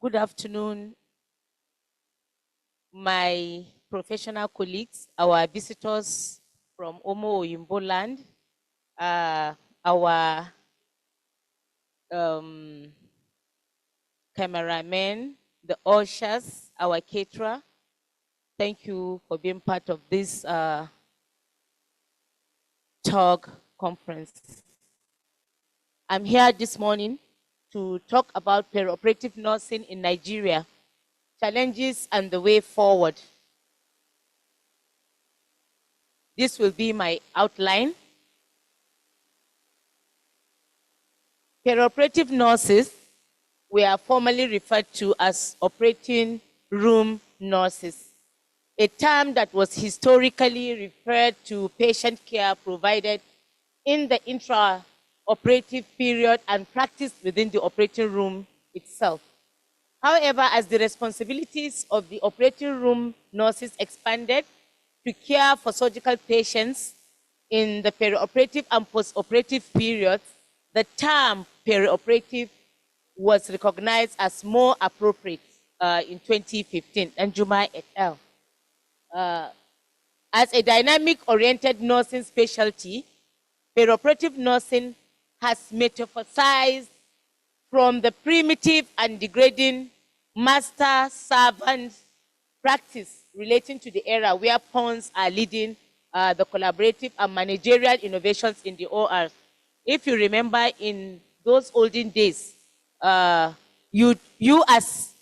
Good afternoon, my professional colleagues, our visitors from Omo Oyimbo land, our cameramen, the ushers, our caterer. Thank you for being part of this TORG conference. I'm here this morning to talk about perioperative nursing in Nigeria, challenges and the way forward. This will be my outline. Perioperative nurses were formerly referred to as operating room nurses, a term that was historically referred to patient care provided in the intraoperative period and practiced within the operating room itself. However, as the responsibilities of the operating room nurses expanded to care for surgical patients in the perioperative and postoperative periods, the term perioperative was recognized as more appropriate in 2015, and Juma et al. As a dynamic-oriented nursing specialty, perioperative nursing has metamorphosized from the primitive and degrading master-servant practice relating to the era where pawns are leading the collaborative and managerial innovations in the OR. If you remember, in those olden days, you as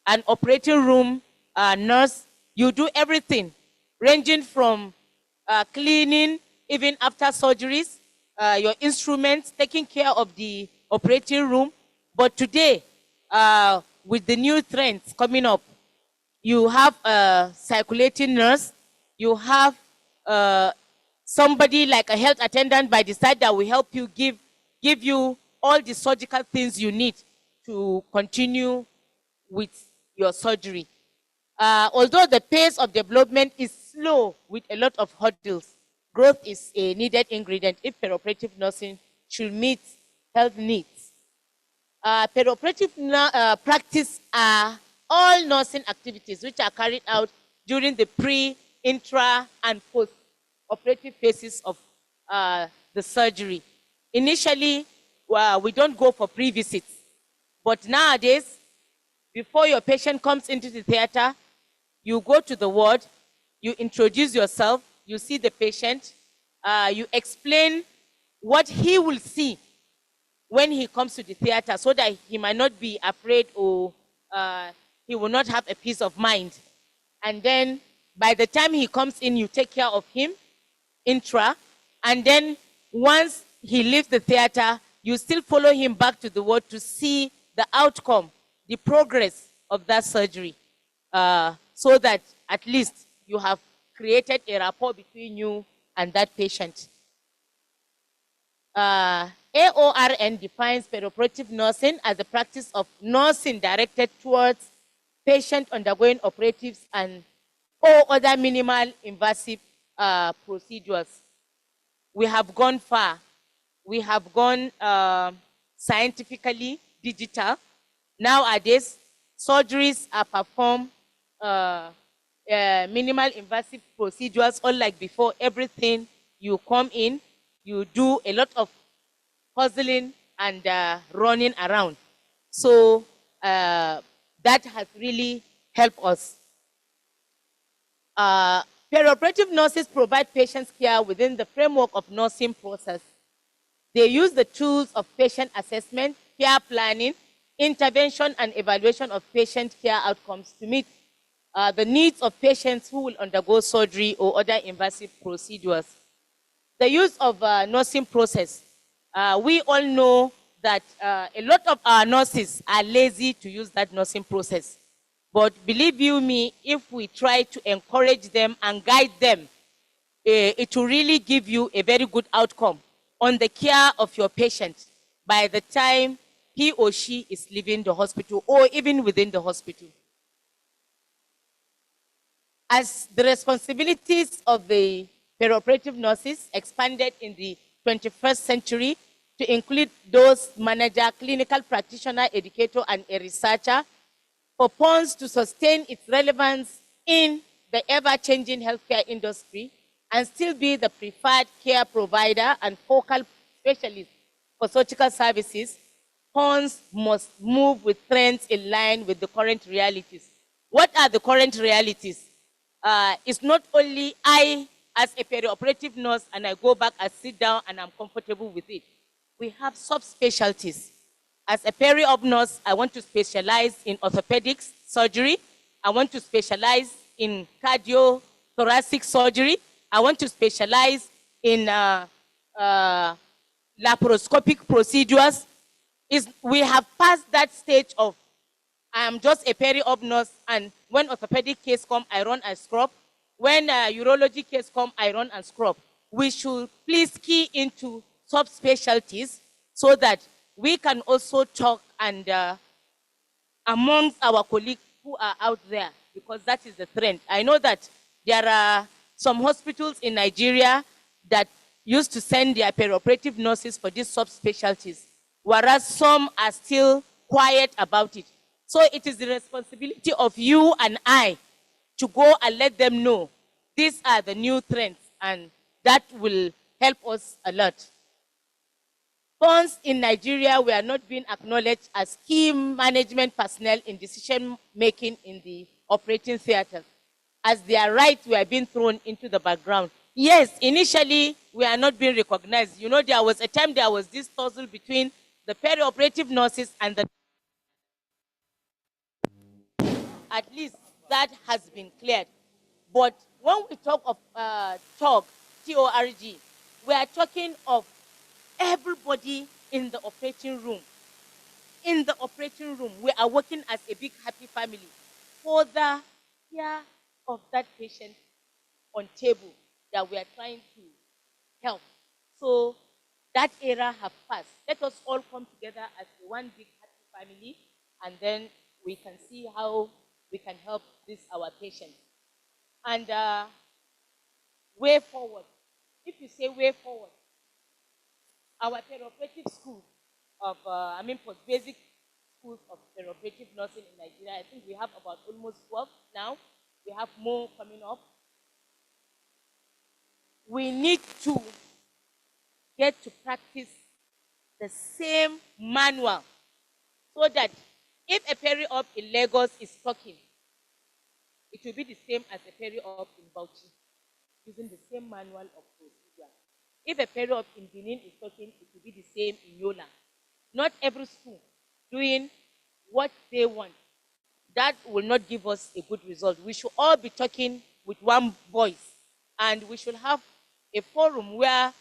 an operating room nurse, you do everything, ranging from cleaning, even after surgeries, your instruments, taking care of the operating room. But today, with the new trends coming up, you have a circulating nurse, you have somebody like a health attendant by the side that will help you give you all the surgical things you need to continue with your surgery. Although the pace of development is slow with a lot of hurdles, growth is a needed ingredient if perioperative nursing should meet health needs. Perioperative practice are all nursing activities which are carried out during the pre, intra, and post-operative phases of the surgery. Initially, we don't go for pre-visits, but nowadays, before your patient comes into the theater, you go to the ward, you introduce yourself, you see the patient, you explain what he will see when he comes to the theater so that he might not be afraid or he will not have a peace of mind. And then by the time he comes in, you take care of him, intra, and then once he leaves the theater, you still follow him back to the ward to see the outcome, the progress of that surgery, so that at least you have created a rapport between you and that patient. AORN defines perioperative nursing as the practice of nursing directed towards patient undergoing operatives and or other minimal invasive procedures. We have gone far. We have gone scientifically digital. Nowadays, surgeries are performed minimal invasive procedures, unlike before. Everything, you come in, you do a lot of puzzling and running around. So that has really helped us. Perioperative nurses provide patient care within the framework of nursing process. They use the tools of patient assessment, care planning, intervention, and evaluation of patient care outcomes to meet the needs of patients who will undergo surgery or other invasive procedures. The use of nursing process. We all know that a lot of our nurses are lazy to use that nursing process. But believe you me, if we try to encourage them and guide them, it will really give you a very good outcome on the care of your patient by the time he or she is leaving the hospital or even within the hospital. As the responsibilities of the perioperative nurses expanded in the 21st century, to include those manager, clinical practitioner, educator, and a researcher for PONS to sustain its relevance in the ever-changing healthcare industry and still be the preferred care provider and focal specialist for surgical services. PONS must move with trends in line with the current realities. What are the current realities? It's not only I, as a perioperative nurse, and I go back and sit down and I'm comfortable with it. We have subspecialties. As a peri-op nurse, I want to specialize in orthopedics surgery. I want to specialize in cardiothoracic surgery. I want to specialize in laparoscopic procedures. We have passed that stage of I am just a peri-op nurse, and when orthopedic case come, I run and scrub. When urology case come, I run and scrub. We should please key into subspecialties so that we can also talk and amongst our colleagues who are out there, because that is the trend. I know that there are some hospitals in Nigeria that used to send their perioperative nurses for these subspecialties, whereas some are still quiet about it. So it is the responsibility of you and I to go and let them know these are the new trends, and that will help us a lot. PONS in Nigeria were not being acknowledged as key management personnel in decision making in the operating theater, as their rights were being thrown into the background. Yes, initially we are not being recognized. You know, there was a time there was this tussle between the perioperative nurses and the. At least that has been cleared. But when we talk of TORG, T-O-R-G, we are talking of everybody in the operating room. In the operating room, we are working as a big happy family for the care of that patient on table that we are trying to help. So that era has passed. Let us all come together as one big happy family, and then we can see how we can help this our patients. And way forward. If you say way forward, our perioperative schools of, post-basic schools of perioperative nursing in Nigeria, I think we have about almost 12 now. We have more coming up. We need to get to practice the same manual so that if a peri-op in Lagos is talking, it will be the same as a peri-op in Bauchi, using the same manual of procedure. If a peri-op in Benin is talking, it will be the same in Yola. Not every school doing what they want. That will not give us a good result. We should all be talking with one voice, and we should have a forum where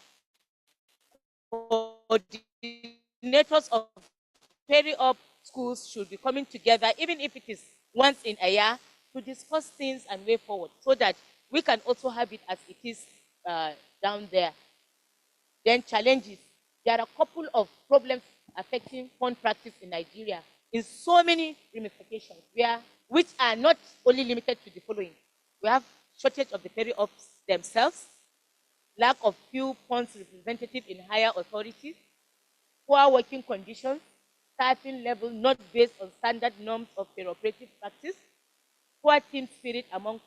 coordinators of peri-op schools should be coming together, even if it is once in a year, to discuss things and way forward, so that we can also have it as it is down there. Then challenges. There are a couple of problems affecting fund practice in Nigeria in so many ramifications, which are not only limited to the following. We have shortage of the peri-ops themselves, lack of few funds representatives in higher authorities, poor working conditions, staffing level not based on standard norms of perioperative practice, poor team spirit among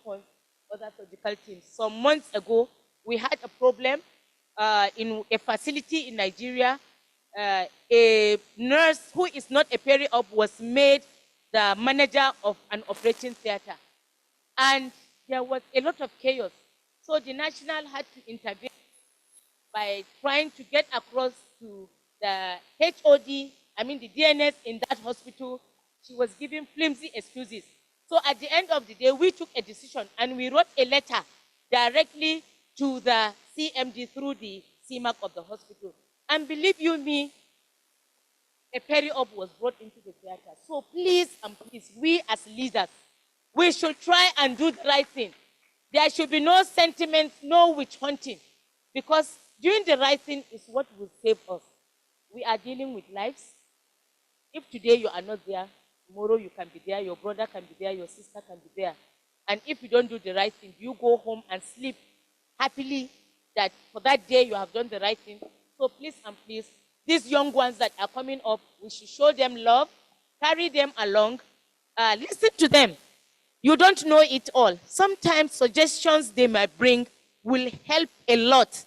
other surgical teams. Some months ago, we had a problem in a facility in Nigeria. A nurse who is not a peri-op was made the manager of an operating theater. And there was a lot of chaos. So the national had to intervene by trying to get across to the HOD, the DDNS in that hospital. She was giving flimsy excuses. So at the end of the day, we took a decision and we wrote a letter directly to the CMD through the CMAC of the hospital. And believe you me, a peri-op was brought into the theater. So please and please, we as leaders, we should try and do the right thing. There should be no sentiments, no witch hunting, because doing the right thing is what will save us. We are dealing with lives. If today you are not there, tomorrow you can be there, your brother can be there, your sister can be there. And if you don't do the right thing, you go home and sleep happily that for that day you have done the right thing. So please and please, these young ones that are coming up, we should show them love, carry them along, listen to them. You don't know it all. Sometimes suggestions they might bring will help a lot.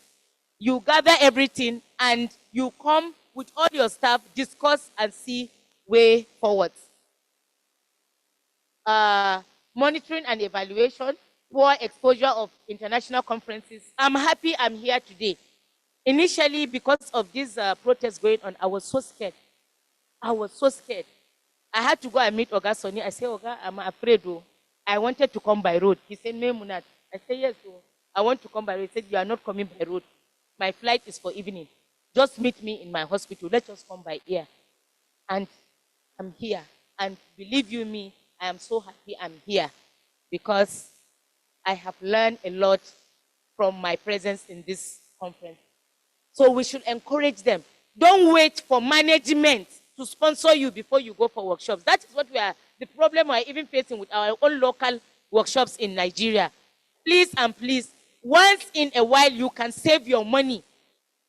You gather everything and you come with all your staff, discuss and see way forward. Monitoring and evaluation, poor exposure of international conferences. I'm happy I'm here today. Initially, because of this protest going on, I was so scared. I was so scared. I had to go and meet Oga Sonny. I said, Oga, I'm afraid. Oh. I wanted to come by road. He said, Maymunat. I said, yes, oh, I want to come by road. He said, you are not coming by road. My flight is for evening. Just meet me in my hospital. Let's just come by here. And I'm here. And believe you me, I am so happy I'm here because I have learned a lot from my presence in this conference. So we should encourage them. Don't wait for management to sponsor you before you go for workshops. That is what the problem we're even facing with our own local workshops in Nigeria. Please and please, once in a while you can save your money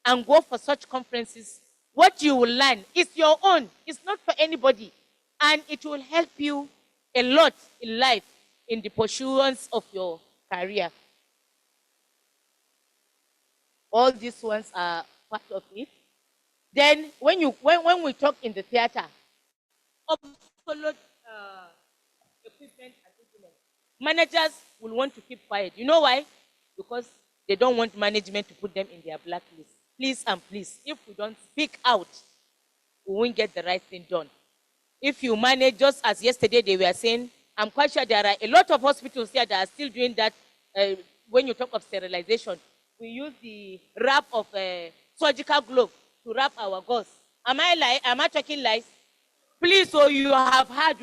and go for such conferences. What you will learn is your own. It's not for anybody. And it will help you a lot in life, in the pursuance of your career. All these ones are part of it. Then when we talk in the theater, absolute equipment and implement, managers will want to keep quiet. You know why? Because they don't want management to put them in their blacklist. Please and please, if we don't speak out, we won't get the right thing done. If you manage, just as yesterday they were saying, I'm quite sure there are a lot of hospitals here that are still doing that. When you talk of sterilization, we use the wrap of surgical glove to wrap our gauze. Am I talking lies? Please, so you have heard,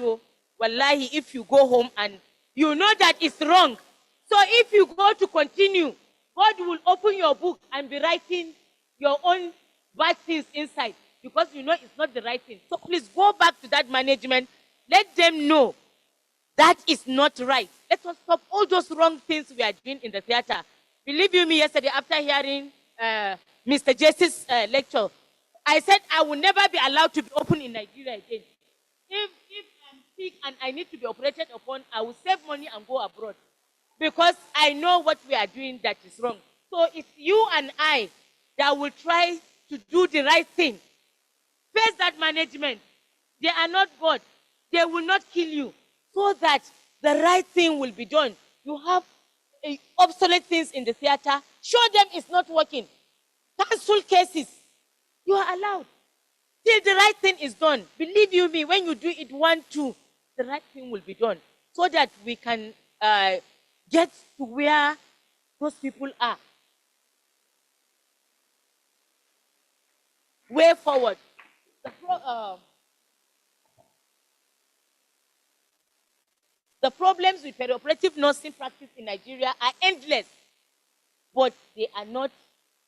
wallahi, if you go home and you know that it's wrong. So if you go to continue, God will open your book and be writing your own bad things inside because you know it's not the right thing. So please go back to that management. Let them know that is not right. Let us stop all those wrong things we are doing in the theater. Believe you me, yesterday after hearing Mr. Jesse's lecture, I said I will never be allowed to be open in Nigeria again. If I'm sick and I need to be operated upon, I will save money and go abroad. Because I know what we are doing that is wrong. So it's you and I that will try to do the right thing. Face that management. They are not God. They will not kill you. So that the right thing will be done. You have obsolete things in the theater. Show them it's not working. Cancel cases. You are allowed. Till the right thing is done. Believe you me, when you do it 1, 2, the right thing will be done. So that we can get to where those people are. Way forward. The problems with perioperative nursing practice in Nigeria are endless, but they are not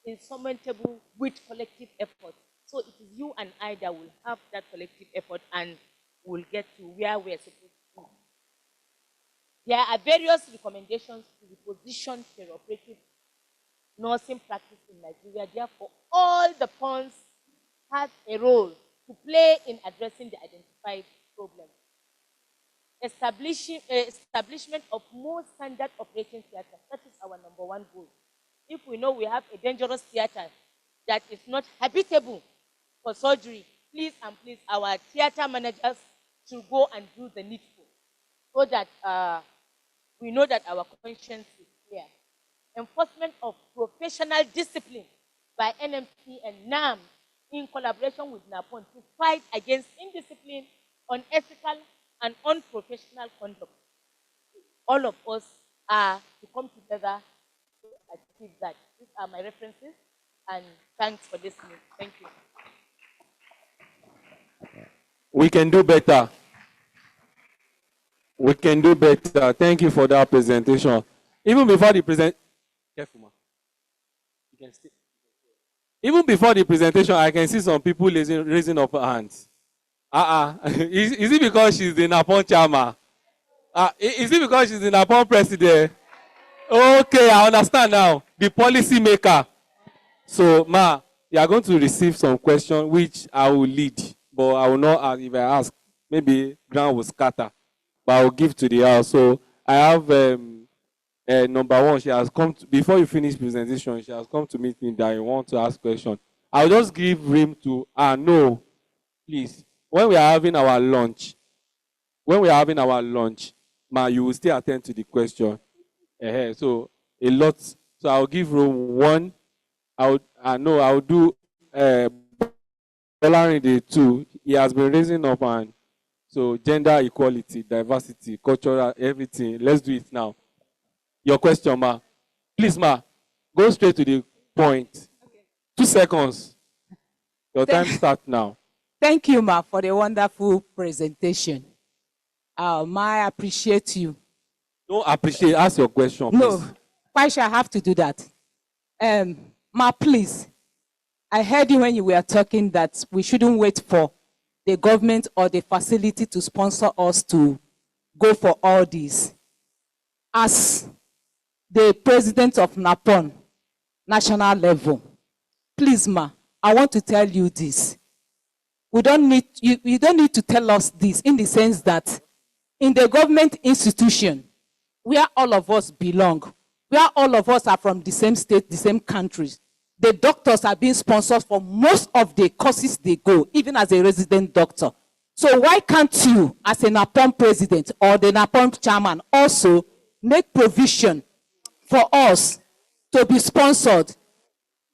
insurmountable with collective effort. So it is you and I that will have that collective effort and will get to where we are supposed to be. There are various recommendations to reposition perioperative nursing practice in Nigeria. Therefore, all the funds have a role to play in addressing the identified problems. Establishment of more standard operating theaters. That is our #1 goal. If we know we have a dangerous theater that is not habitable for surgery, please and please, our theater managers should go and do the needful so that we know that our conscience is clear. Enforcement of professional discipline by NMC and NAM in collaboration with NAPON to fight against indiscipline, unethical, and unprofessional conduct. All of us are to come together to achieve that. These are my references, and thanks for listening. Thank you. We can do better. We can do better. Thank you for that presentation. Even before the careful, ma. You can stay. Even before the presentation, I can see some people raising up hands. Is it because she's the NAPON chairman? Is it because she's the NAPON president? Okay, I understand now. The policy maker. So, ma, you are going to receive some questions which I will lead, but I will not ask. If I ask, maybe ground will scatter, but I will give to the house. So I have number one. She has come to, before you finish presentation. She has come to meet me that you want to ask question. I'll just give room to no, please. When we are having our lunch, ma, you will still attend to the question. So a lot. So I'll give room one. I'll do Bolarin the two. He has been raising up, and so gender equality, diversity, cultural, everything. Let's do it now. Your question, ma. Please, ma, go straight to the point. Okay. 2 seconds. Your time starts now. Thank you, ma, for the wonderful presentation. Ma, I appreciate you. Don't appreciate. Ask your question, please. No, why should I have to do that? Ma, please. I heard you when you were talking that we shouldn't wait for the government or the facility to sponsor us to go for all this. As the president of NAPON, national level, please, ma, I want to tell you this. You don't need to tell us this, in the sense that in the government institution, where all of us belong, where all of us are from the same state, the same countries, the doctors are being sponsored for most of the courses they go, even as a resident doctor. So why can't you, as a NAPON president or the NAPON chairman, also make provision for us to be sponsored?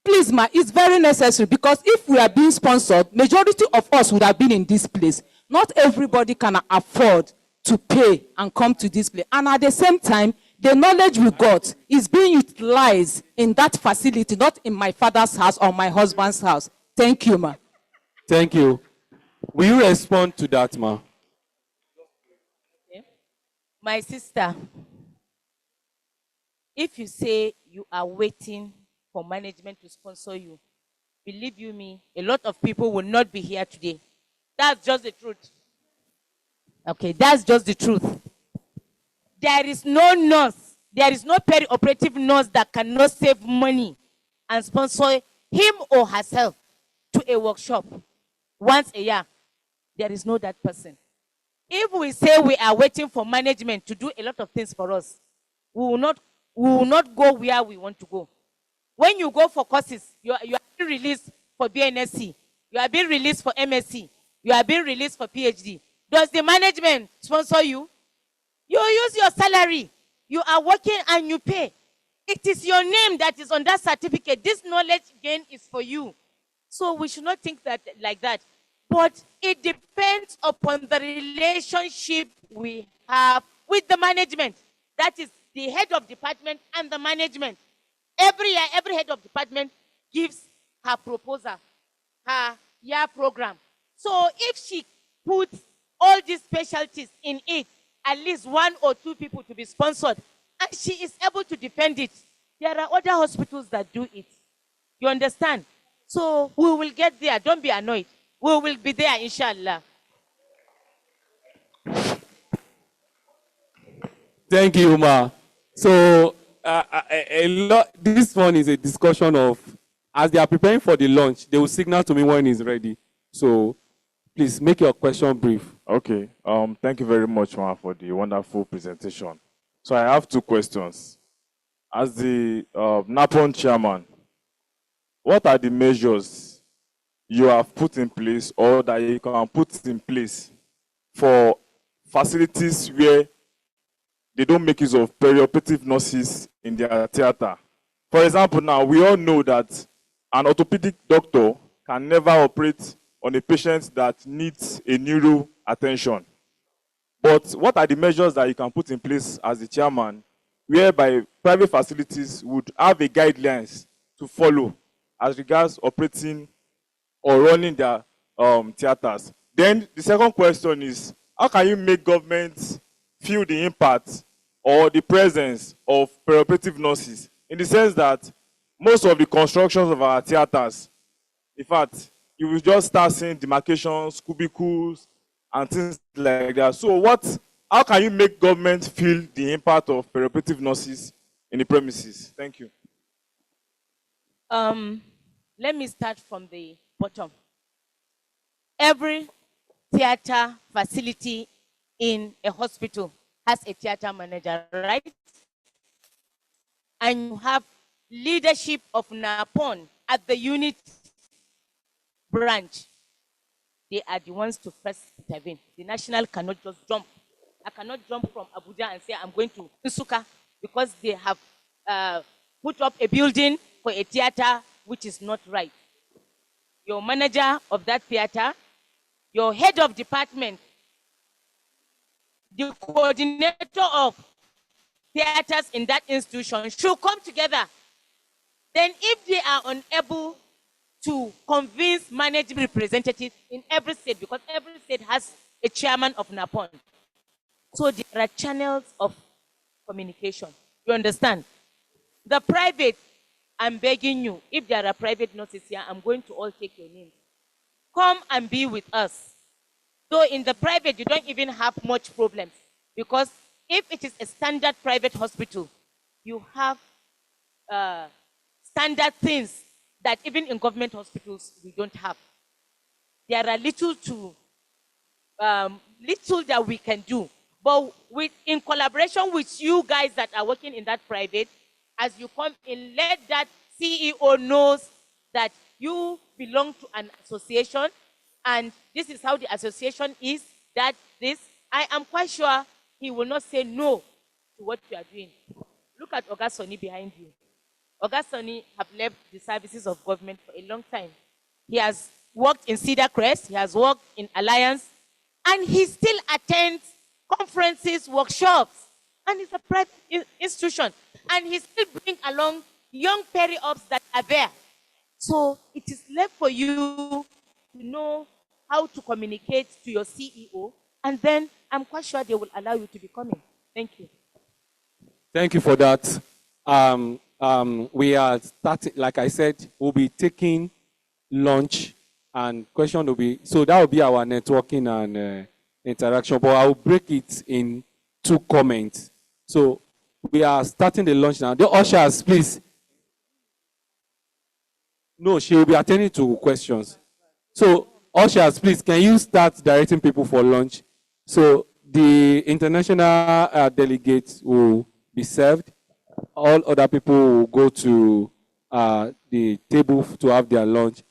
Please, ma, it's very necessary, because if we are being sponsored, majority of us would have been in this place. Not everybody can afford to pay and come to this place. And at the same time, the knowledge we got is being utilized in that facility, not in my father's house or my husband's house. Thank you, ma. Thank you. Will you respond to that, ma? Okay. My sister, if you say you are waiting for management to sponsor you, believe you me, a lot of people will not be here today. That's just the truth. Okay, that's just the truth. There is no nurse, there is no perioperative nurse that cannot save money and sponsor him or herself to a workshop once a year. There is no that person. If we say we are waiting for management to do a lot of things for us, we will not go where we want to go. When you go for courses, you are being released for BNSC, you are being released for MSc, you are being released for PhD. Does the management sponsor you? You use your salary. You are working and you pay. It is your name that is on that certificate. This knowledge gain is for you. So we should not think that like that. But it depends upon the relationship we have with the management. That is the head of department and the management. Every year, every head of department gives her proposal, her year program. So if she puts all these specialties in it, at least 1 or 2 people to be sponsored, and she is able to defend it, there are other hospitals that do it. You understand? So we will get there. Don't be annoyed. We will be there, inshallah. Thank you, ma. So this one is a discussion of, as they are preparing for the launch, they will signal to me when it's ready. So please make your question brief. Okay. Thank you very much, ma, for the wonderful presentation. So I have 2 questions. As the NAPON chairman, what are the measures you have put in place or that you can put in place for facilities where they don't make use of perioperative nurses in their theater? For example, now we all know that an orthopedic doctor can never operate on a patient that needs a neuro attention. But what are the measures that you can put in place as the chairman, whereby private facilities would have a guidelines to follow as regards operating or running their theaters? Then the second question is, how can you make government feel the impact or the presence of perioperative nurses, in the sense that most of the constructions of our theaters, in fact, you will just start seeing demarcations, cubicles, and things like that. So how can you make government feel the impact of perioperative nurses in the premises? Thank you. let me start from the bottom. Every theater facility in a hospital has a theater manager, right? And you have leadership of NAPON at the unit branch. They are the ones to first intervene. The national cannot just jump. I cannot jump from Abuja and say I'm going to Nsukka because they have put up a building for a theater which is not right. Your manager of that theater, your head of department, the coordinator of theaters in that institution should come together. Then if they are unable to convince management representatives in every state, because every state has a chairman of NAPON, so there are channels of communication. You understand? The private, I'm begging you, if there are private nurses here, I'm going to all take your names. Come and be with us. Though in the private, you don't even have much problems. Because if it is a standard private hospital, you have standard things that even in government hospitals, we don't have. There are little that we can do. But in collaboration with you guys that are working in that private, as you come in, let that CEO knows that you belong to an association, and this is how the association is, that this, I am quite sure he will not say no to what you are doing. Look at Oga Soni behind you. Oga Soni have left the services of government for a long time. He has worked in Cedar Crest, he has worked in Alliance, and he still attends conferences, workshops, and it's a private institution. And he still brings along young peri-ops that are there. So it is left for you to know how to communicate to your CEO, and then I'm quite sure they will allow you to be coming. Thank you. Thank you for that. We are starting, like I said, we'll be taking lunch, and question will be, so that will be our networking and interaction, but I will break it in 2 comments. So we are starting the lunch now. The ushers, please. No, she will be attending to questions. So ushers, please, can you start directing people for lunch? So the international delegates will be served. All other people will go to the table to have their lunch.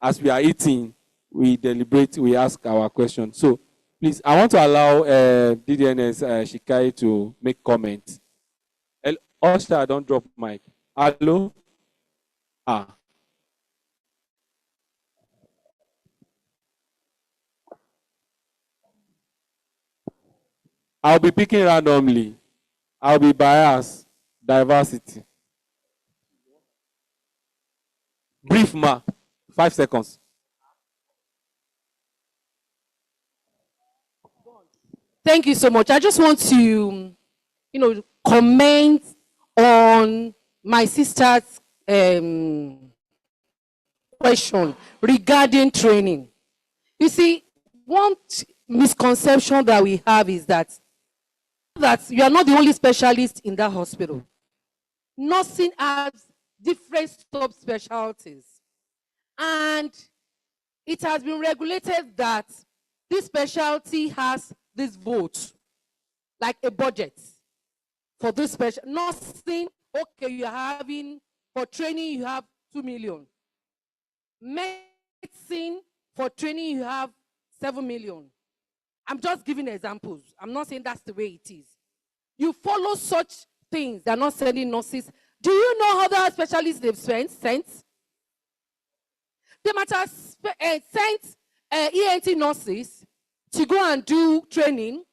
As we are eating, we deliberate, we ask our questions. So please, I want to allow DDNS Shikai to make comments. Usher, don't drop mic. Hello? I'll be picking randomly. I'll be biased. Diversity. Brief, ma. 5 seconds. Thank you so much. I just want to, comment on my sister's question regarding training. You see, one misconception that we have is that you are not the only specialist in that hospital. Nursing has different subspecialties. And it has been regulated that this specialty has this vote, like a budget for this special. Nursing, okay, you're having, for training, you have 2 million. Medicine, for training, you have 7 million. I'm just giving examples. I'm not saying that's the way it is. You follow such things. They're not sending nurses. Do you know how the specialists they've sent? They might have sent ENT nurses to go and do training.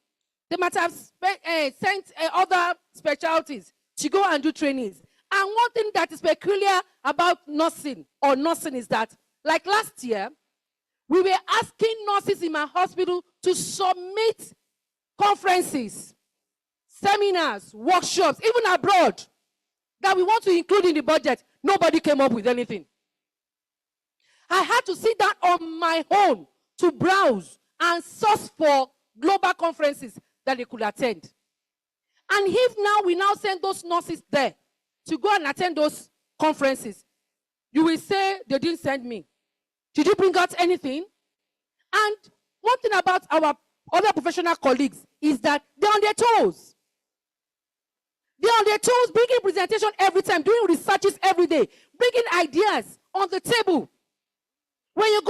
They might have sent other specialties to go and do trainings. And one thing that is peculiar about nursing is that, like last year, we were asking nurses in my hospital to submit conferences, seminars, workshops, even abroad, that we want to include in the budget. Nobody came up with anything. I had to sit down on my own to browse and source for global conferences that they could attend. And if now we now send those nurses there to go and attend those conferences, you will say they didn't send me. Did you bring out anything? And one thing about our other professional colleagues is that they're on their toes. They're on their toes, bringing presentation every time, doing researches every day, bringing ideas on the table. When you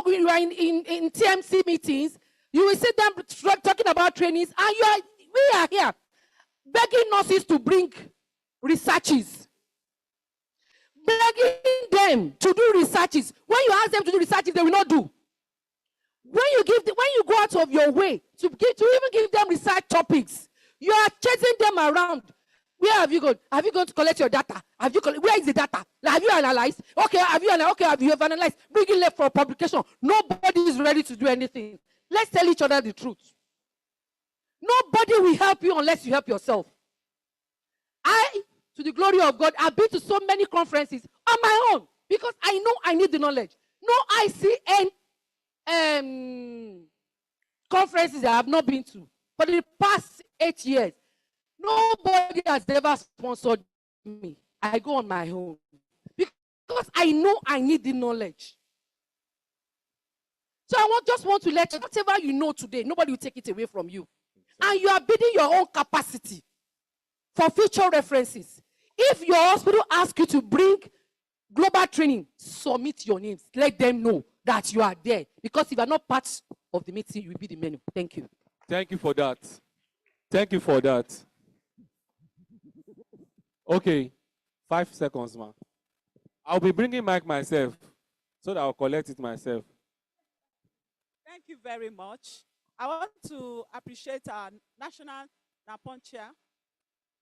you are in TMC meetings, you will see them talking about trainings, and we are here begging nurses to bring researches, begging them to do researches. When you ask them to do researches, they will not do. When you go out of your way to even give them research topics, you are chasing them around. Where have you gone? Have you gone to collect your data? Where is the data? Have you analyzed? Okay, have you analyzed? Bring it left for publication. Nobody is ready to do anything. Let's tell each other the truth. Nobody will help you unless you help yourself. To the glory of God, I've been to so many conferences on my own because I know I need the knowledge. No ICN conferences I have not been to for the past 8 years. Nobody has ever sponsored me. I go on my own because I know I need the knowledge. So just want to let you, whatever you know today, nobody will take it away from you. And you are building your own capacity for future references. If your hospital asks you to bring global training, submit your names. Let them know that you are there. Because if you are not part of the meeting, you will be the menu. Thank you. Thank you for that. Thank you for that. Okay, 5 seconds, man. I'll be bringing mic myself so that I'll collect it myself. Thank you very much. I want to appreciate our National NAPON Chair.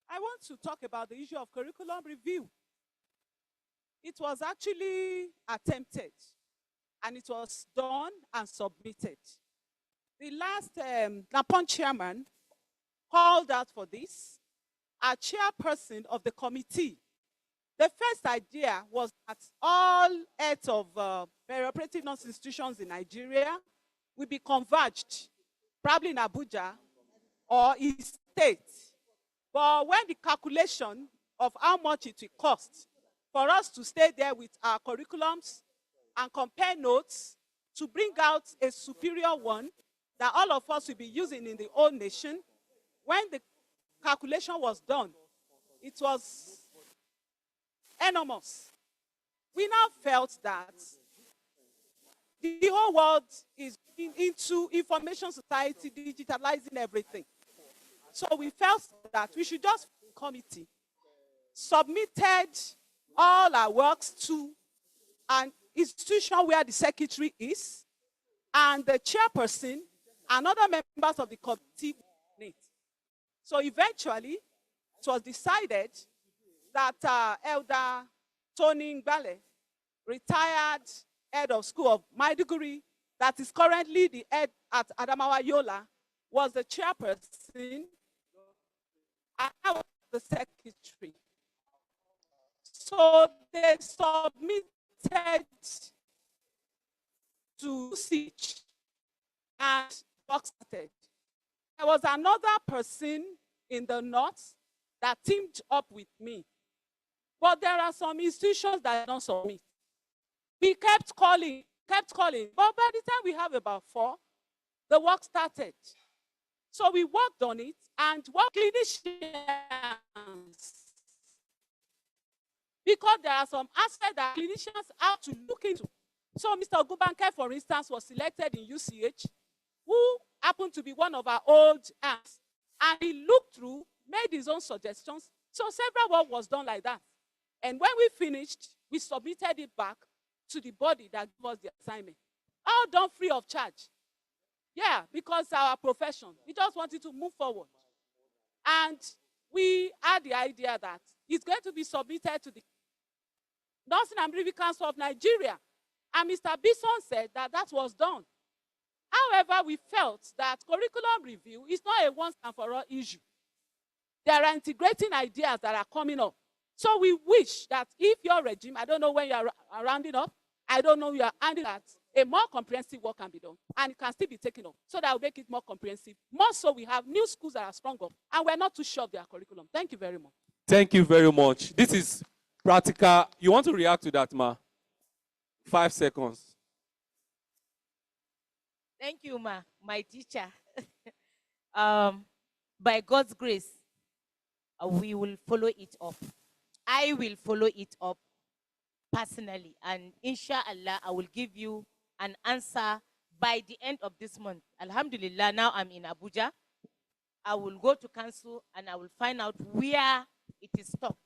I want to talk about the issue of curriculum review. It was actually attempted, and it was done and submitted. The last NAPON chairman called out for this. Our chairperson of the committee, the first idea was that all heads of perioperative nurse institutions in Nigeria will be converged, probably in Abuja or in state. But when the calculation of how much it will cost for us to stay there with our curriculums and compare notes to bring out a superior one that all of us will be using in the whole nation, when the calculation was done, it was enormous. We now felt that the whole world is into information society, digitalizing everything. So we felt that we should just, committee, submitted all our works to an institution where the secretary is, and the chairperson and other members of the committee. So eventually, it was decided that Elder Tony Ngbale, retired head of school of Maiduguri, that is currently the head at Adamawa Yola, was the chairperson, and I was the secretary. So they submitted to SIECH and work started. There was another person in the north that teamed up with me. But there are some institutions that don't submit. We kept calling. But by the time we have about 4, the work started. So we worked on it, and what clinicians, because there are some aspects that clinicians have to look into. So Mr. Gubanke, for instance, was selected in UCH, who happened to be one of our old aunts. And he looked through, made his own suggestions. So several work was done like that. And when we finished, we submitted it back to the body that gave us the assignment. All done free of charge. Yeah, because our profession, we just wanted to move forward. And we had the idea that it's going to be submitted to the Nursing and Midwifery Council of Nigeria. And Mr. Bison said that that was done. However, we felt that curriculum review is not a once and for all issue. There are integrating ideas that are coming up. So we wish that if your regime, I don't know when you are rounding up, I don't know you are handling that, a more comprehensive work can be done, and it can still be taken up, so that will make it more comprehensive. More so, we have new schools that are sprung up, and we're not too sure of their curriculum. Thank you very much. Thank you very much. This is practical. You want to react to that, ma? 5 seconds. Thank you, my teacher. By God's grace, we will follow it up. I will follow it up personally, and inshallah, I will give you an answer by the end of this month. Alhamdulillah, now I'm in Abuja. I will go to council and I will find out where it is stopped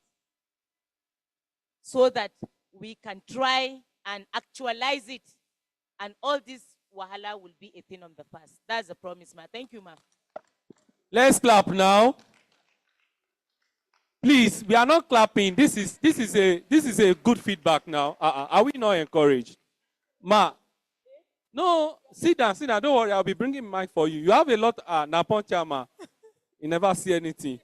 so that we can try and actualize it, and all this wahala will be a thing of the past. That's a promise, ma. Thank you, ma. Let's clap now. Please, we are not clapping. This is a good feedback now. Are we not encouraged? Ma, no, sit down. Don't worry, I'll be bringing mic for you. You have a lot, NAPON chairman. You never see anything.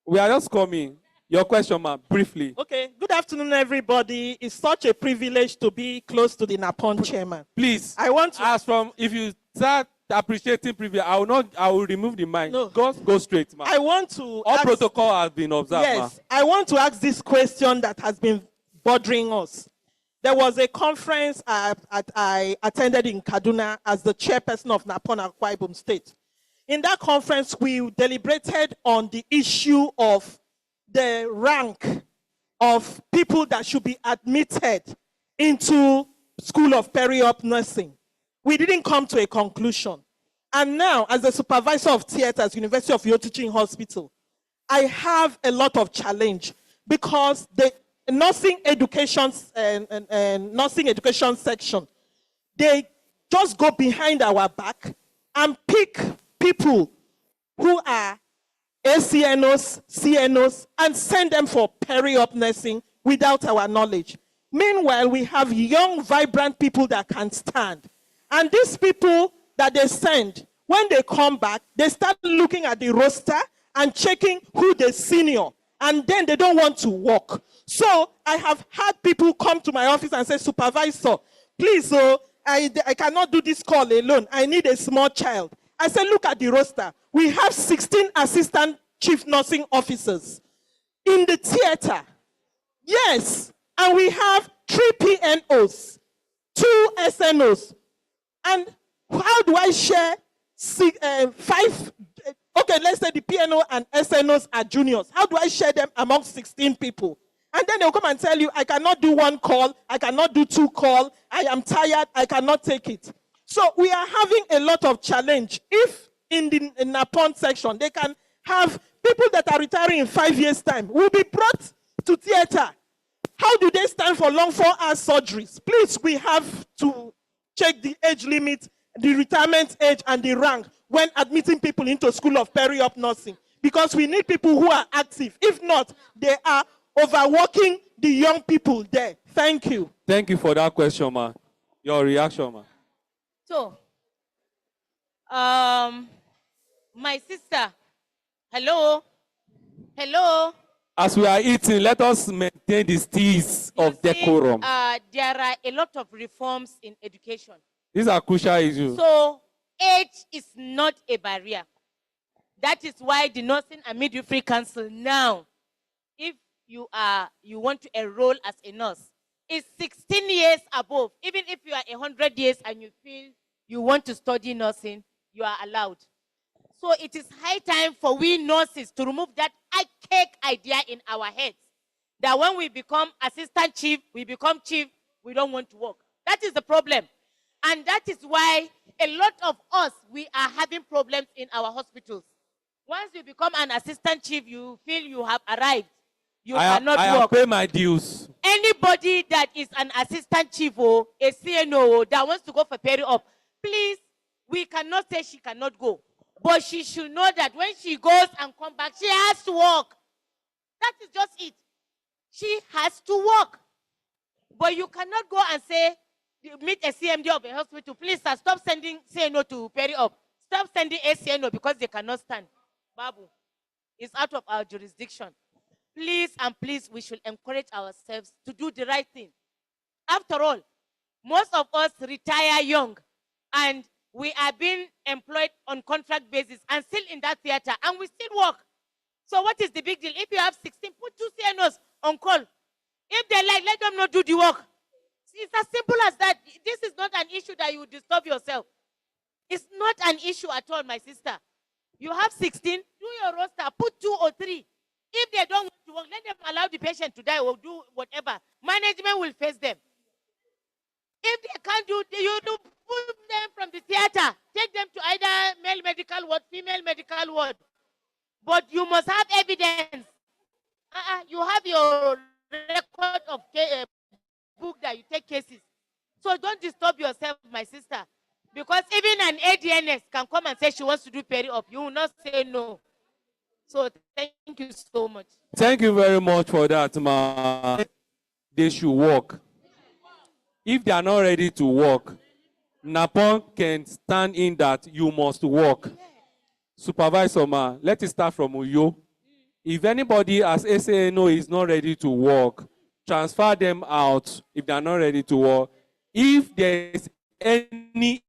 We are just coming. Your question, ma, briefly. Okay, good afternoon, everybody. It's such a privilege to be close to the NAPON chairman. Please, I want to ask from, if you start appreciating privilege, I will remove the mic. No. Go straight, ma. I want to All ask, protocol has been observed, yes, ma. I want to ask this question that has been bothering us. There was a conference I attended in Kaduna as the chairperson of NAPON Akwa Ibom State. In that conference, we deliberated on the issue of the rank of people that should be admitted into School of Periop Nursing. We didn't come to a conclusion. And now, as the supervisor of theaters, University of Yo Teaching Hospital, I have a lot of challenge because the nursing education section, they just go behind our back and pick people who are ACNOs, CNOs, and send them for periop nursing without our knowledge. Meanwhile, we have young, vibrant people that can stand. And these people that they send, when they come back, they start looking at the roster and checking who the senior, and then they don't want to work. So I have had people come to my office and say, supervisor, please, I cannot do this call alone. I need a small child. I said, look at the roster. We have 16 assistant chief nursing officers in the theater. Yes, and we have 3 PNOs, 2 SNOs. And how do I share 5? Okay, let's say the PNO and SNOs are juniors. How do I share them among 16 people? And then they'll come and tell you, I cannot do 1 call, I cannot do 2 call, I am tired, I cannot take it. So we are having a lot of challenge. If in the NAPON section, they can have people that are retiring in 5 years' time will be brought to theater. How do they stand for long 4-hour surgeries? Please, we have to check the age limit, the retirement age, and the rank when admitting people into School of Periop Nursing. Because we need people who are active. If not, they are overworking the young people there. Thank you. Thank you for that question, ma. Your reaction, ma. So, my sister, hello. As we are eating, let us maintain the steez of decorum. There are a lot of reforms in education. These are crucial issues. So, age is not a barrier. That is why the Nursing and Midwifery Council now, if you want to enroll as a nurse, is 16 years above. Even if you are 100 years and you feel you want to study nursing, you are allowed. So it is high time for we nurses to remove that archaic idea in our heads that when we become assistant chief, we become chief, we don't want to work. That is the problem. And that is why a lot of us, we are having problems in our hospitals. Once you become an assistant chief, you feel you have arrived. You cannot work. I pay my dues. Anybody that is an assistant chief or a CNO that wants to go for periop, please, we cannot say she cannot go. But she should know that when she goes and comes back, she has to work. That is just it. She has to work. But you cannot go and say, you meet a CMD of a hospital, please sir, stop sending CNO to periop. Stop sending a CNO because they cannot stand. Babu, it's out of our jurisdiction. Please and please, we should encourage ourselves to do the right thing. After all, most of us retire young and we are being employed on contract basis and still in that theater and we still work. So what is the big deal? If you have 16, put 2 CNOs on call. If they like, let them not do the work. It's as simple as that. This is not an issue that you disturb yourself. It's not an issue at all, my sister. You have 16, do your roster, put 2 or 3. If they don't want to work, let them allow the patient to die or do whatever. Management will face them. If they can't do, you do pull them from the theater, take them to either male medical ward, female medical ward. But you must have evidence. You have your record of book that you take cases. So don't disturb yourself, my sister. Because even an ADNS can come and say she wants to do peri-op. You will not say no. So thank you so much. Thank you very much for that, ma. They should work. If they are not ready to work, NAPON can stand in that you must work. Supervisor, ma, let it start from Uyo. If anybody as SANO is not ready to work, transfer them out if they are not ready to work. If there is any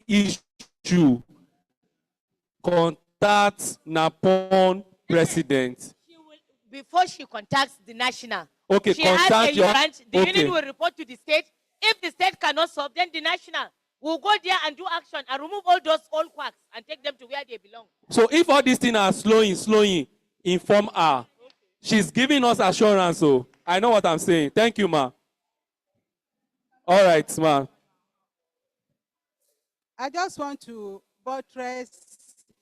issue, contact NAPON president. Before she contacts the national, Okay, she has contact a your branch. The okay. unit will report to the state. If the state cannot solve, then the national will go there and do action and remove all those old quacks and take them to where they belong. So if all these things are slowing, inform her. She's giving us assurance, so I know what I'm saying. Thank you, ma. All right, ma. I just want to buttress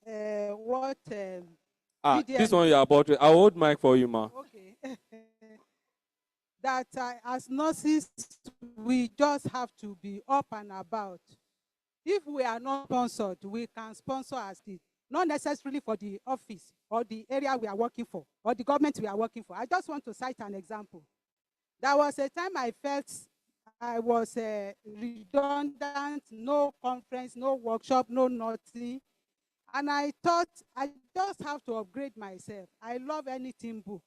what This one you are about. I'll hold mic for you, ma. Okay. That as nurses, we just have to be up and about. If we are not sponsored, we can sponsor as the, not necessarily for the office or the area we are working for or the government we are working for. I just want to cite an example. There was a time I felt I was redundant, no conference, no workshop, no nothing. And I thought I just have to upgrade myself. I love any team book.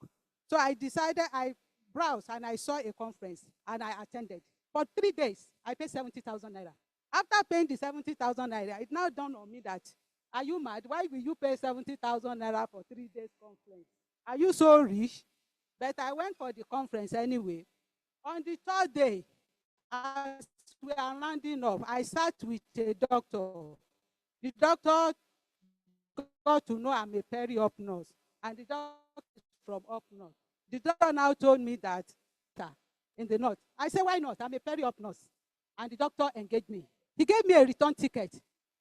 So I decided, I browsed and I saw a conference and I attended. For 3 days, I paid 70,000 naira. After paying the 70,000 naira, it now dawned on me that, are you mad? Why will you pay 70,000 naira for 3 days conference? Are you so rich? But I went for the conference anyway. On the 3rd day, as we are rounding up, I sat with a doctor. The doctor got to know I'm a peri-op nurse, and the doctor is from up north. The doctor now told me that in the north. I said, why not? I'm a peri-op nurse. And the doctor engaged me. He gave me a return ticket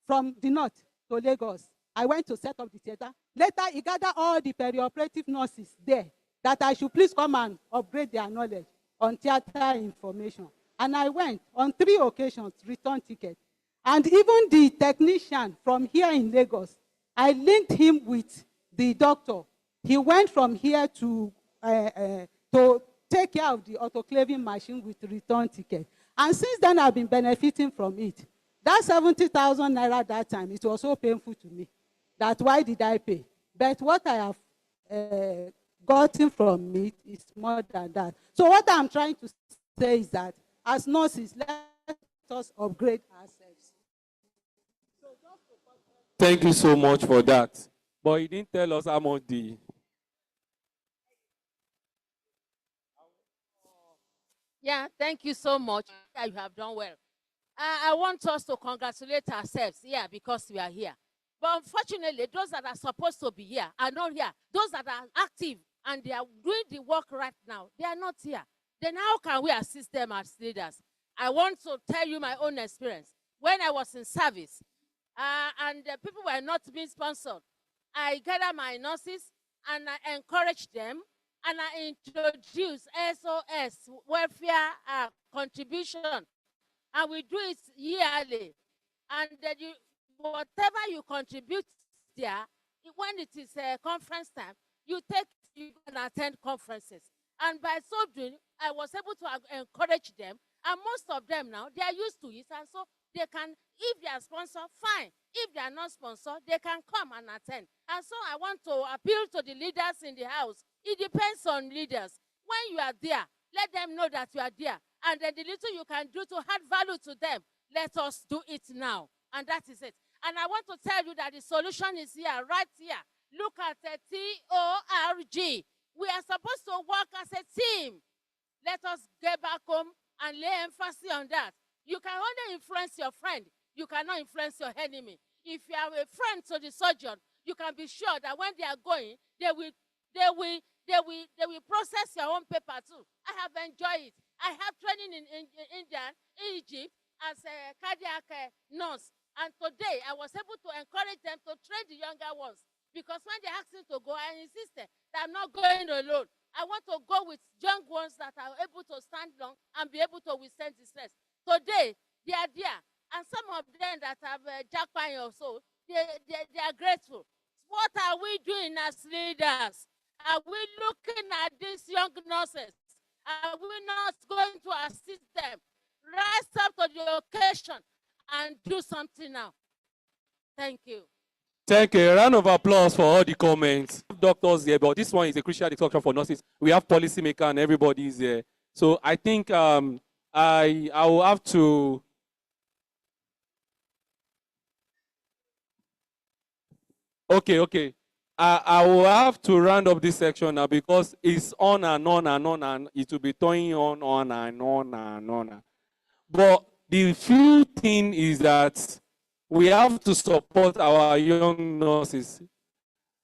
from the north to Lagos. I went to set up the theater. Later, he gathered all the perioperative nurses there that I should please come and upgrade their knowledge on theater information. And I went on 3 occasions, return ticket. And even the technician from here in Lagos, I linked him with the doctor. He went from here to take care of the autoclaving machine with return ticket. And since then, I've been benefiting from it. That 70,000 naira that time, it was so painful to me. That's why did I pay? But what I have gotten from it is more than that. So what I'm trying to say is that as nurses, let us upgrade ourselves. Thank you so much for that. But he didn't tell us how much the... Yeah, thank you so much. You have done well. I want us to congratulate ourselves here because we are here. But unfortunately, those that are supposed to be here are not here. Those that are active and they are doing the work right now, they are not here. Then how can we assist them as leaders? I want to tell you my own experience. When I was in service and people were not being sponsored, I gathered my nurses and I encouraged them and I introduced SOS, welfare contribution. And we do it yearly. And then whatever you contribute there, when it is a conference time, you can attend conferences. And by so doing, I was able to encourage them. And most of them now, they are used to it. And so they can, if they are sponsored, fine. If they are not sponsored, they can come and attend. And so I want to appeal to the leaders in the house. It depends on leaders. When you are there, let them know that you are there. And then the little you can do to add value to them, let us do it now. And that is it. And I want to tell you that the solution is here, right here. Look at the TORG. We are supposed to work as a team. let us get back home and lay emphasis on that. You can only influence your friend. You cannot influence your enemy. If you are a friend to the surgeon, you can be sure that when they are going, they will process your own paper too. I have enjoyed it. I have training in India, Egypt, as a cardiac nurse. And today, I was able to encourage them to train the younger ones. Because when they asked me to go, I insisted that I'm not going alone. I want to go with young ones that are able to stand long and be able to withstand the stress. Today, they are there. And some of them that have jackpot or so, they are grateful. What are we doing as leaders? Are we looking at these young nurses? Are we not going to assist them? Rise up to the occasion and do something now. Thank you. Thank you. A round of applause for all the comments. Doctors here, but this one is a crucial discussion for nurses. We have policymaker and everybody is here. So I think I will have to. Okay. I will have to round up this section now because it's on and on and on and it will be turning on and on and on. But the few thing is that we have to support our young nurses.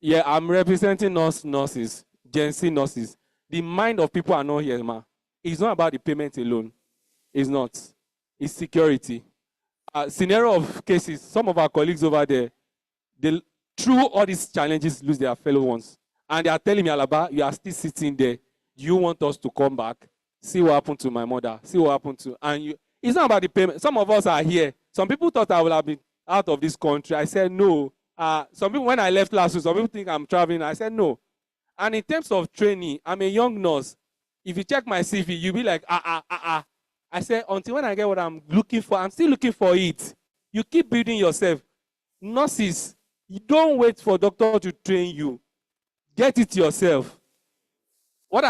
Yeah, I'm representing nurses, Gen Z nurses. The mind of people are not here, ma. It's not about the payment alone. It's not. It's security. Scenario of cases, some of our colleagues over there, they, through all these challenges, lose their fellow ones. And they are telling me, Alaba, you are still sitting there. Do you want us to come back? See what happened to my mother. See what happened to... And you, it's not about the payment. Some of us are here. Some people thought I would have been out of this country. I said no. Some people, when I left last week, some people think I'm traveling. I said no. And in terms of training, I'm a young nurse. If you check my CV, you'll be like, I said, until when I get what I'm looking for, I'm still looking for it. You keep building yourself. Nurses, you don't wait for doctor to train you. Get it yourself. What I